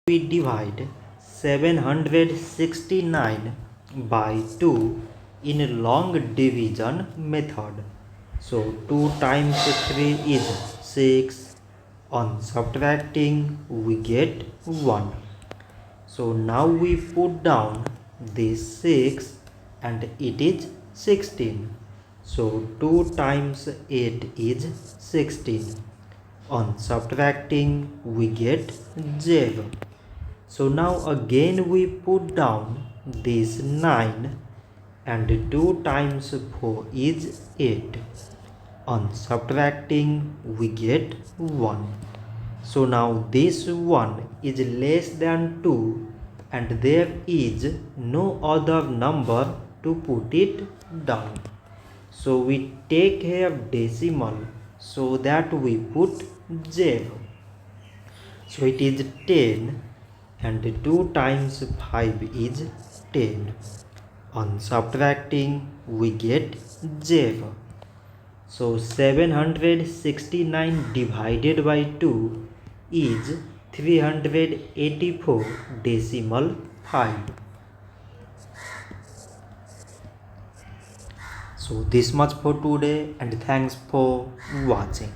We divide 769 by 2 in long division method. So 2 times 3 is 6. On subtracting we get 1. So now we put down this 6 and it is 16. So 2 times 8 is 16. On subtracting we get 0. So now again we put down this 9 and 2 times 4 is 8. On subtracting we get 1. So now this 1 is less than 2 and there is no other number to put it down. So we take here decimal so that we put 0. So it is 10 and 2 times 5 is 10. On subtracting we get 0. So 769 divided by 2 is 384 decimal 5. So this much for today and thanks for watching.